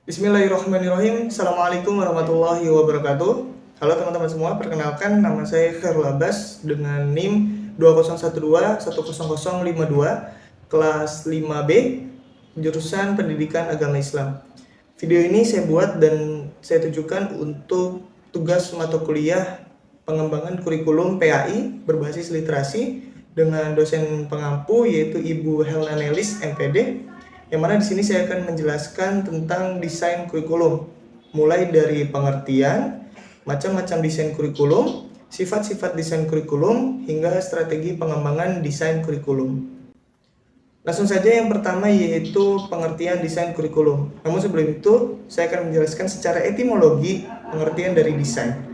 Bismillahirrahmanirrahim. Assalamualaikum warahmatullahi wabarakatuh. Halo teman-teman semua, perkenalkan nama saya Khairul Abbas dengan NIM 2012100052, kelas 5B, jurusan Pendidikan Agama Islam. Video ini saya buat dan saya tujukan untuk tugas mata kuliah pengembangan kurikulum PAI berbasis literasi dengan dosen pengampu yaitu Ibu Helna Nelis MPD, yang mana di sini saya akan menjelaskan tentang desain kurikulum, mulai dari pengertian, macam-macam desain kurikulum, sifat-sifat desain kurikulum, hingga strategi pengembangan desain kurikulum. Langsung saja yang pertama yaitu pengertian desain kurikulum. Namun sebelum itu, saya akan menjelaskan secara etimologi pengertian dari desain.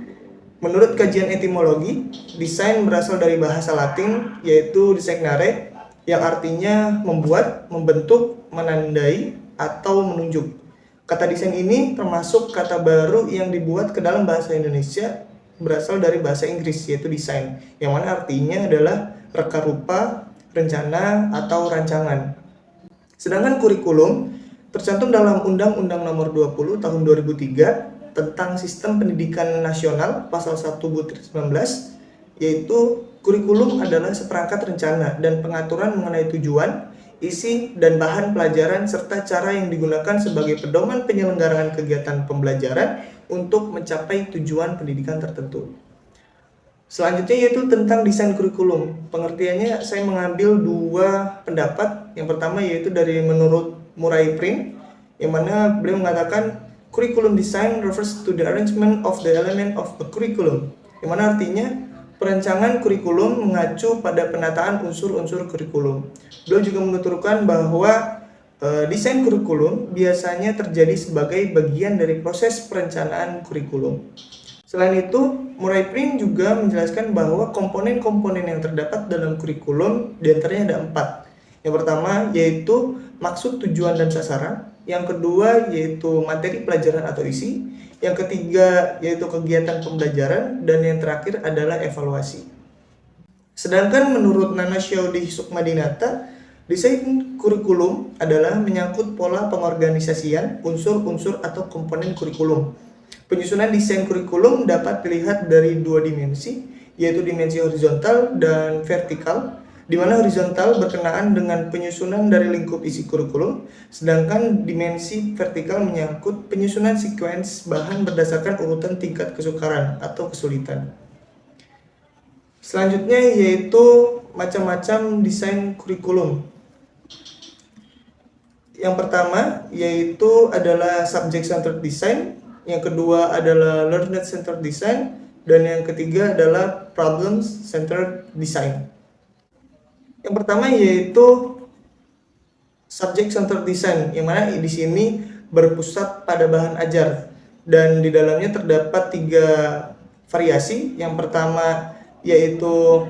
Menurut kajian etimologi, desain berasal dari bahasa Latin yaitu designare, yang artinya membuat, membentuk, menandai, atau menunjuk. Kata desain ini termasuk kata baru yang dibuat ke dalam bahasa Indonesia berasal dari bahasa Inggris yaitu desain, yang mana artinya adalah reka rupa, rencana, atau rancangan. Sedangkan kurikulum tercantum dalam Undang-Undang Nomor 20 Tahun 2003 tentang Sistem Pendidikan Nasional Pasal 1/19, yaitu kurikulum adalah seperangkat rencana dan pengaturan mengenai tujuan, isi, dan bahan pelajaran serta cara yang digunakan sebagai pedoman penyelenggaraan kegiatan pembelajaran untuk mencapai tujuan pendidikan tertentu. Selanjutnya yaitu tentang desain kurikulum. Pengertiannya saya mengambil dua pendapat. Yang pertama yaitu dari menurut Murray Print, yang mana beliau mengatakan curriculum design refers to the arrangement of the element of a curriculum, yang mana artinya perancangan kurikulum mengacu pada penataan unsur-unsur kurikulum. Beliau juga menuturkan bahwa desain kurikulum biasanya terjadi sebagai bagian dari proses perencanaan kurikulum. Selain itu, Murray Print juga menjelaskan bahwa komponen-komponen yang terdapat dalam kurikulum diantaranya ada 4. Yang pertama yaitu maksud, tujuan, dan sasaran. Yang kedua yaitu materi pelajaran atau isi. Yang ketiga yaitu kegiatan pembelajaran, dan yang terakhir adalah evaluasi. Sedangkan menurut Nana Syaudi Sukmadinata, desain kurikulum adalah menyangkut pola pengorganisasian unsur-unsur atau komponen kurikulum. Penyusunan desain kurikulum dapat dilihat dari dua dimensi, yaitu dimensi horizontal dan vertikal, di mana horizontal berkenaan dengan penyusunan dari lingkup isi kurikulum, sedangkan dimensi vertikal menyangkut penyusunan sekuens bahan berdasarkan urutan tingkat kesukaran atau kesulitan. Selanjutnya yaitu macam-macam desain kurikulum. Yang pertama yaitu adalah subject centered design, yang kedua adalah learner centered design, dan yang ketiga adalah problem centered design. Yang pertama yaitu subject centered design, yang mana di sini berpusat pada bahan ajar dan di dalamnya terdapat 3 variasi. Yang pertama yaitu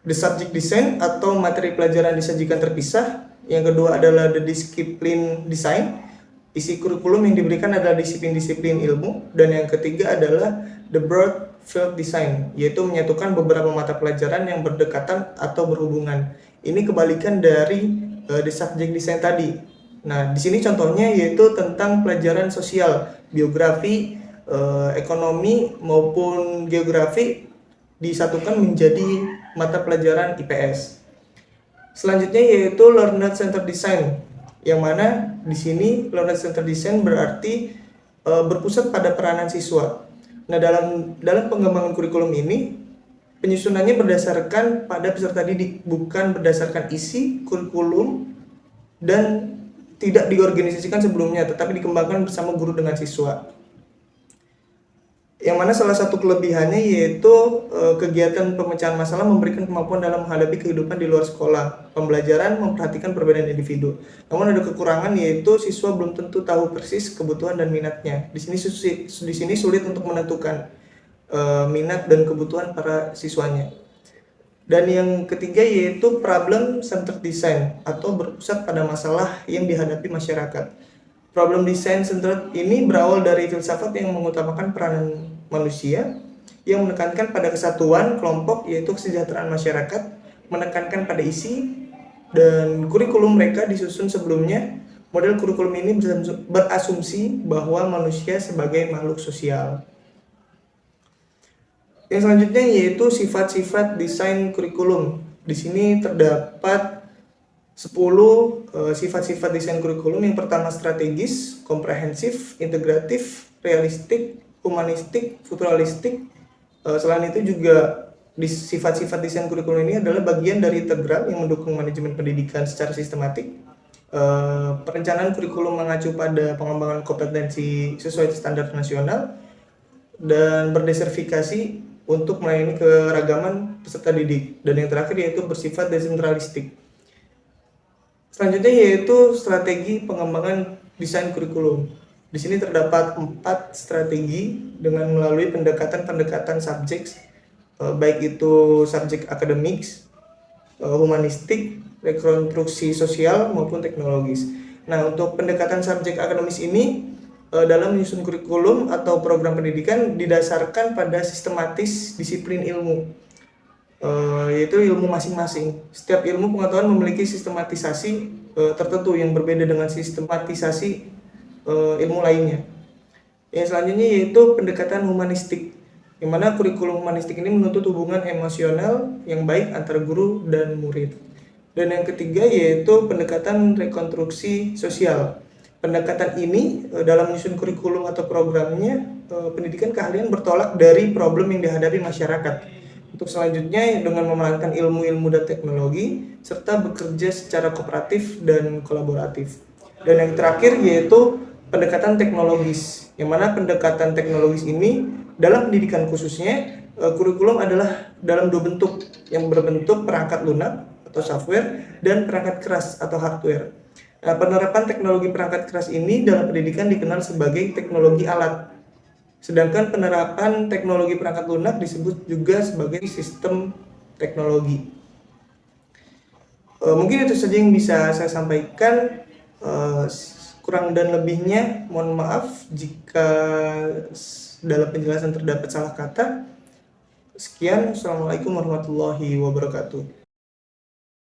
the subject design atau materi pelajaran disajikan terpisah. Yang kedua adalah the discipline design, isi kurikulum yang diberikan adalah disiplin-disiplin ilmu, dan yang ketiga adalah the broad field design, yaitu menyatukan beberapa mata pelajaran yang berdekatan atau berhubungan. Ini kebalikan dari the subject design tadi. Nah, di sini contohnya yaitu tentang pelajaran sosial, biografi, ekonomi maupun geografi disatukan menjadi mata pelajaran IPS. Selanjutnya yaitu learner centered design, yang mana di sini learner centered design berarti berpusat pada peranan siswa. Nah, dalam pengembangan kurikulum ini penyusunannya berdasarkan pada peserta didik, bukan berdasarkan isi kurikulum, dan tidak diorganisasikan sebelumnya, tetapi dikembangkan bersama guru dengan siswa. Yang mana salah satu kelebihannya yaitu kegiatan pemecahan masalah memberikan kemampuan dalam menghadapi kehidupan di luar sekolah. Pembelajaran memperhatikan perbedaan individu. Namun ada kekurangan yaitu siswa belum tentu tahu persis kebutuhan dan minatnya. Di sini sulit untuk menentukan minat dan kebutuhan para siswanya. Dan yang ketiga yaitu problem centered design atau berpusat pada masalah yang dihadapi masyarakat. Problem design centered ini berawal dari filsafat yang mengutamakan peranan manusia, yang menekankan pada kesatuan kelompok yaitu kesejahteraan masyarakat, menekankan pada isi, dan kurikulum mereka disusun sebelumnya Model kurikulum ini berasumsi bahwa manusia sebagai makhluk sosial. Yang selanjutnya yaitu sifat-sifat desain kurikulum. Di sini terdapat 10 sifat-sifat desain kurikulum. Yang pertama strategis, komprehensif, integratif, realistik, humanistik, futuralistik. Selain itu juga sifat-sifat desain kurikulum ini adalah bagian dari integral yang mendukung manajemen pendidikan secara sistematik. Perencanaan kurikulum mengacu pada pengembangan kompetensi sesuai standar nasional dan berdasarifikasi untuk melayani keragaman peserta didik. Dan yang terakhir yaitu bersifat desentralistik. Selanjutnya yaitu strategi pengembangan desain kurikulum. Di sini terdapat 4 strategi dengan melalui pendekatan subjek, baik itu subjek akademik, humanistik, rekonstruksi sosial maupun teknologis. Nah, untuk pendekatan subjek akademis ini dalam menyusun kurikulum atau program pendidikan didasarkan pada sistematis disiplin ilmu, yaitu ilmu masing-masing. Setiap ilmu pengetahuan memiliki sistematisasi tertentu yang berbeda dengan sistematisasi ilmu lainnya. Yang selanjutnya yaitu pendekatan humanistik, yang mana kurikulum humanistik ini menuntut hubungan emosional yang baik antara guru dan murid. Dan yang ketiga yaitu pendekatan rekonstruksi sosial. Pendekatan ini dalam menyusun kurikulum atau programnya pendidikan keahlian bertolak dari problem yang dihadapi masyarakat. Untuk selanjutnya dengan memerankan ilmu-ilmu dan teknologi serta bekerja secara kooperatif dan kolaboratif. Dan yang terakhir yaitu pendekatan teknologis, yang mana pendekatan teknologis ini dalam pendidikan khususnya kurikulum adalah dalam 2 bentuk, yang berbentuk perangkat lunak atau software dan perangkat keras atau hardware. Nah, penerapan teknologi perangkat keras ini dalam pendidikan dikenal sebagai teknologi alat. Sedangkan penerapan teknologi perangkat lunak disebut juga sebagai sistem teknologi. Mungkin itu saja yang bisa saya sampaikan. Kurang dan lebihnya mohon maaf jika dalam penjelasan terdapat salah kata. Sekian, Assalamualaikum warahmatullahi wabarakatuh.